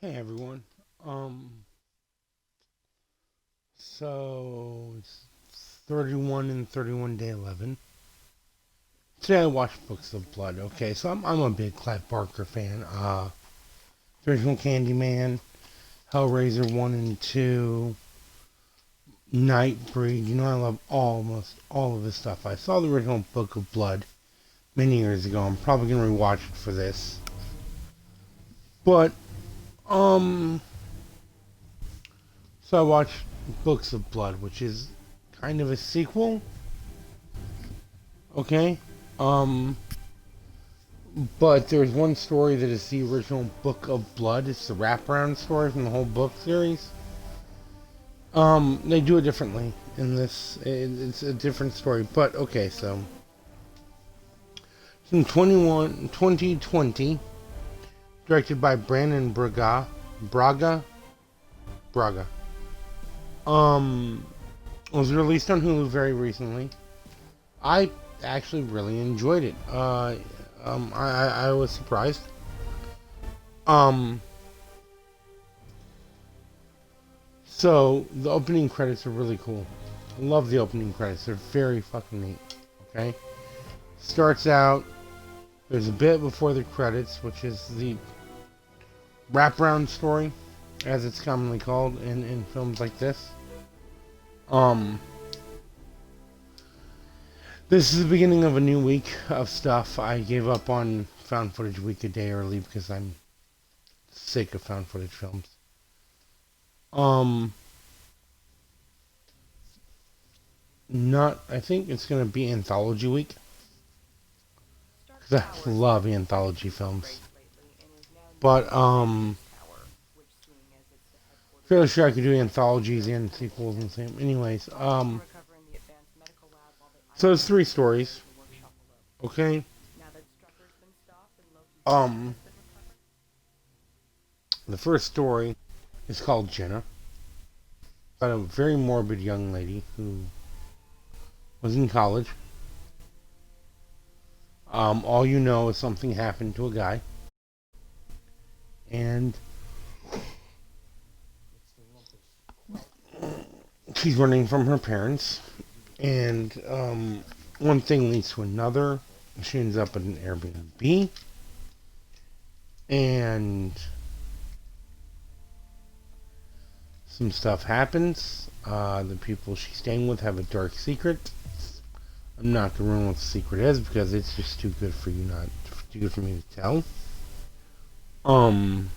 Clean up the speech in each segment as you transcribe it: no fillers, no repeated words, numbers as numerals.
Hey everyone. Um, so it's 31 and 31 day 11. Today I watched Books of Blood. Okay, so I'm a big Clive Barker fan. The original Candyman, Hellraiser 1 and 2, Nightbreed. I love almost all of his stuff. I saw the original Book of Blood many years ago. I'm probably gonna rewatch it for this. But um, so I watched Books of Blood, which is kind of a sequel. Okay. Um, But there's one story that is the original Book of Blood. It's the wraparound story from the whole book series. They do it differently in this. It's a different story. But okay, so it's in 2020, directed by Brandon Braga. Um, was released on Hulu very recently. I actually really enjoyed it. I was surprised. Um, So the opening credits are really cool. I love the opening credits. They're very fucking neat. Okay. Starts out. There's a bit before the credits, which is the wraparound story, as it's commonly called in films like this. Um, this is the beginning of a new week of stuff. I gave up on found footage week a day early because I'm sick of found footage films. Um, not. I think it's gonna be anthology week. Cause I love anthology films. But fairly sure I could do anthologies and sequels and same. Anyways, so it's three stories. Okay. Um, the first story is called Jenna, about a very morbid young lady who was in college. All you know is something happened to a guy, and she's running from her parents. And one thing leads to another. She ends up at an Airbnb, and some stuff happens. The people she's staying with have a dark secret. I'm not gonna ruin what the secret is because it's just too good for you not too good for me to tell. Um,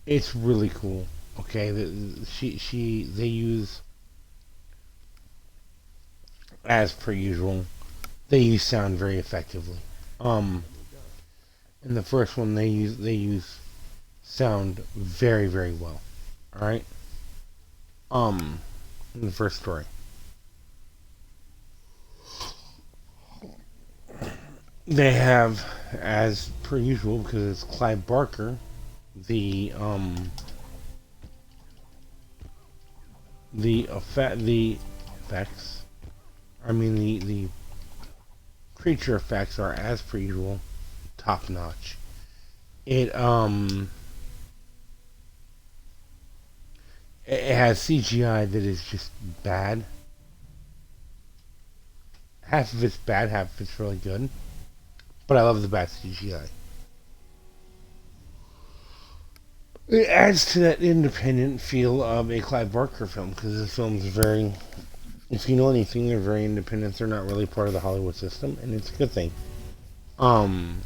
it's really cool. Okay, they use, as per usual, they use sound very effectively. Um, in the first one they use sound very well. All right. Um, in the first story, they have, as per usual, because it's Clive Barker, the the effects. I mean the creature effects are, as per usual, top notch. It it has CGI that is just bad. Half of it's bad, half of it's really good. But I love the bad CGI. It adds to that independent feel of a Clive Barker film because this film is very, if you know anything, they're very independent. They're not really part of the Hollywood system, and it's a good thing. Um,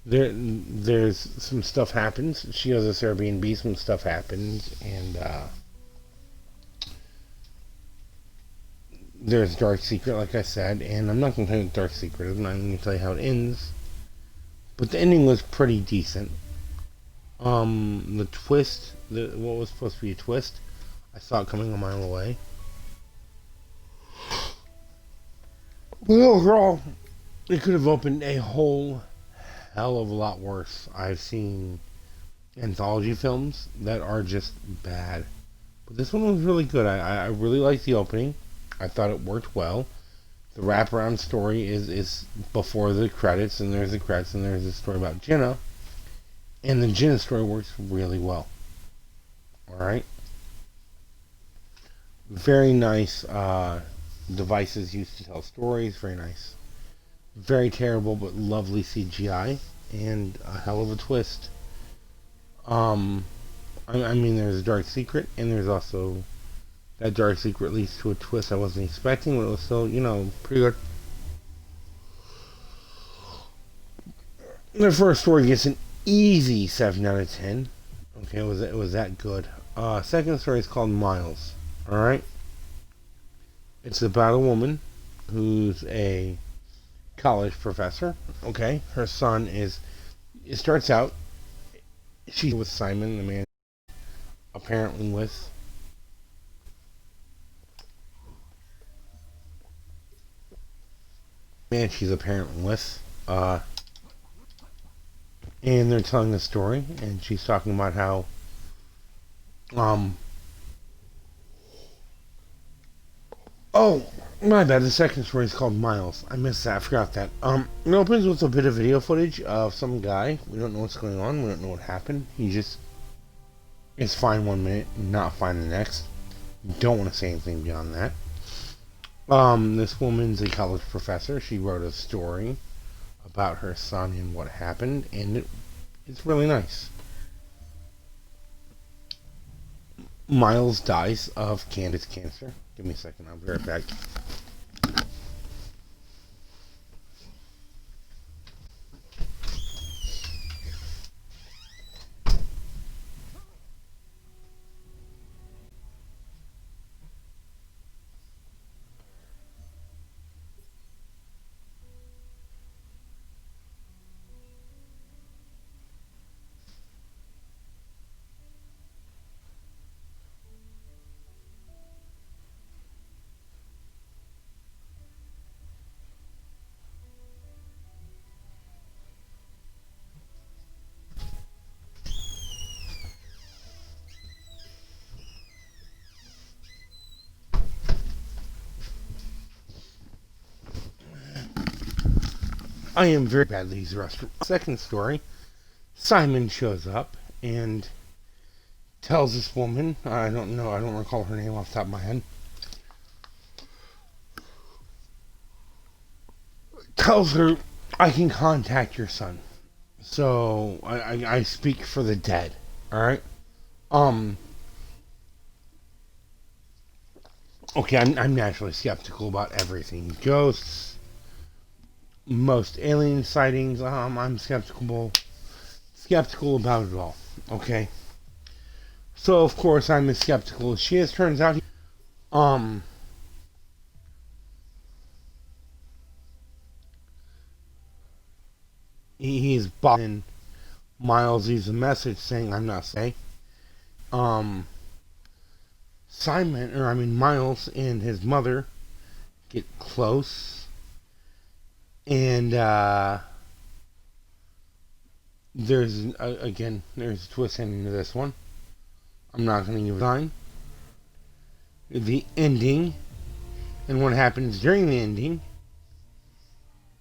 there's some stuff happens. She has this Airbnb. Some stuff happens, and there's Dark Secret, like I said. And I'm not going to tell you what Dark Secret is. I'm not going to tell you how it ends. But the ending was pretty decent. The twist, what was supposed to be a twist, I saw it coming a mile away. But overall, it could have opened a whole hell of a lot worse. I've seen anthology films that are just bad. But this one was really good. I really liked the opening. I thought it worked well. The wraparound story is before the credits, and there's the credits, and there's a story about Jenna, and the Jenna story works really well. All right, very nice devices used to tell stories. Very nice, very terrible but lovely CGI, and a hell of a twist. Um, I mean, there's a dark secret, and there's also that dark secret leads to a twist I wasn't expecting, but it was still, pretty good. The first story gets an easy 7 out of 10. Okay, it was that good. Second story is called Miles. All right, it's about a woman who's a college professor. Okay, her son is. It starts out she's with Simon, the man apparently with. Man, she's apparently with. And they're telling a story, and she's talking about how um oh, my bad, the second story is called Miles. I missed that, I forgot that. It opens with a bit of video footage of some guy. We don't know what's going on, we don't know what happened. He just is fine 1 minute, not fine the next. Don't want to say anything beyond that. This woman's a college professor. She wrote a story about her son and what happened, and it's really nice. Miles dies of Candace cancer. Give me a second, I'll be right back. I am very badly rushed. Second story, Simon shows up and tells this woman, I don't know, I don't recall her name off the top of my head, tells her, I can contact your son. So, I speak for the dead, alright? Okay, I'm naturally skeptical about everything. Ghosts, most alien sightings, I'm skeptical about it all, okay? So, of course, I'm as skeptical as she is. Turns out, he's bothering Miles leaves a message saying, I'm not safe. Miles and his mother get close, and, there's a twist ending to this one. I'm not going to give a sign. The ending and what happens during the ending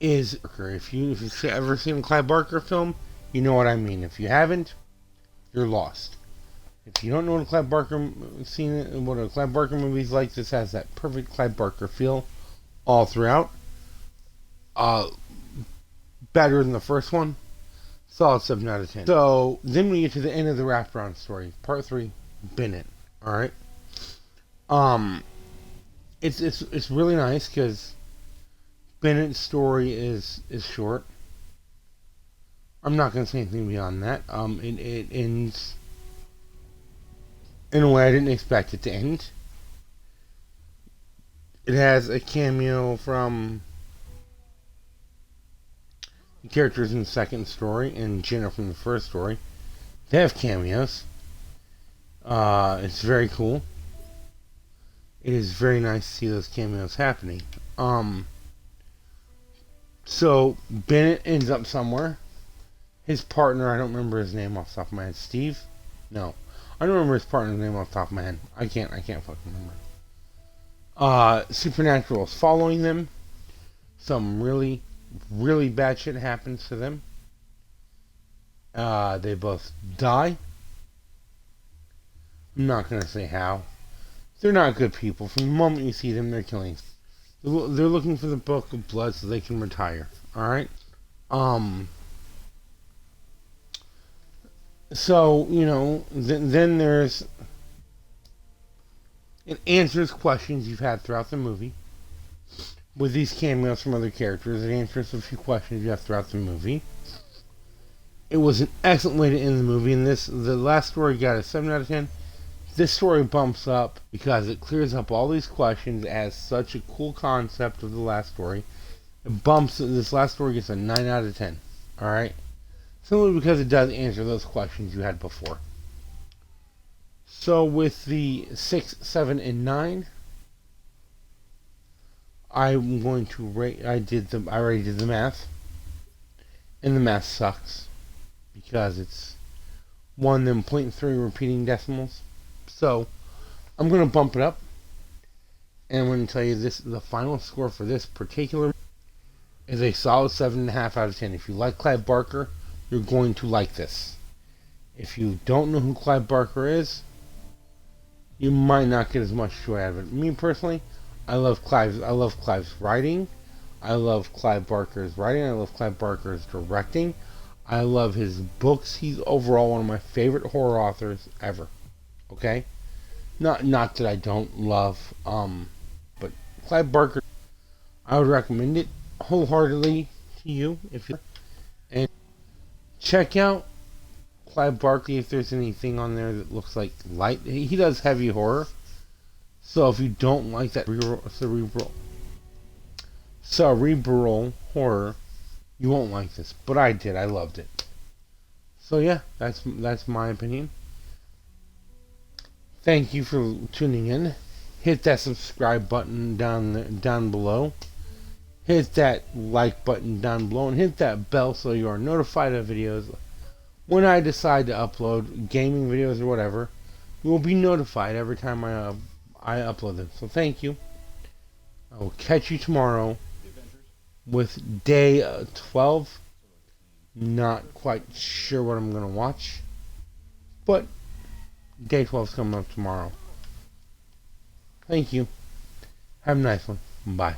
is, if you've ever seen a Clive Barker film, you know what I mean. If you haven't, you're lost. If you don't know what a Clive Barker movie's like, this has that perfect Clive Barker feel all throughout. Better than the first one. Solid 7 out of 10. So then we get to the end of the wraparound story, part 3, Bennett. All right. It's really nice because Bennett's story is short. I'm not gonna say anything beyond that. It ends in a way I didn't expect it to end. It has a cameo from the characters in the second story and Jenna from the first story. They have cameos. It's very cool. It is very nice to see those cameos happening. So Bennett ends up somewhere. His partner, I don't remember his name off the top of my head. Steve? No. I don't remember his partner's name off the top of my head. I can't fucking remember. Supernatural is following them. Some really, really bad shit happens to them. They both die. I'm not gonna say how. They're not good people. From the moment you see them, they're killing. They're looking for the Book of Blood so they can retire. Alright? So, then there's... It answers questions you've had throughout the movie. With these cameos from other characters, it answers a few questions you have throughout the movie. It was an excellent way to end the movie, and the last story got a 7 out of 10. This story bumps up because it clears up all these questions as such a cool concept of the last story. This last story gets a 9 out of 10. Alright? Simply because it does answer those questions you had before. So with the 6, 7, and 9, I'm going to rate. I already did the math, and the math sucks because it's 1 then 0.3 repeating decimals. So I'm going to bump it up, and I'm going to tell you the final score for this particular is a solid 7.5 out of 10. If you like Clive Barker, you're going to like this. If you don't know who Clive Barker is, you might not get as much joy out of it. Me personally, I love Clive's writing. I love Clive Barker's writing. I love Clive Barker's directing. I love his books. He's overall one of my favorite horror authors ever. Okay? Not that I don't love, but Clive Barker, I would recommend it wholeheartedly to you if you and check out Clive Barker if there's anything on there that looks like light. He does heavy horror. So if you don't like that cerebral horror, you won't like this. But I did. I loved it. So yeah, that's my opinion. Thank you for tuning in. Hit that subscribe button down below. Hit that like button down below, and hit that bell so you are notified of videos when I decide to upload gaming videos or whatever. You will be notified every time I upload them. So thank you. I will catch you tomorrow with day 12. Not quite sure what I'm going to watch, but day 12 is coming up tomorrow. Thank you. Have a nice one. Bye.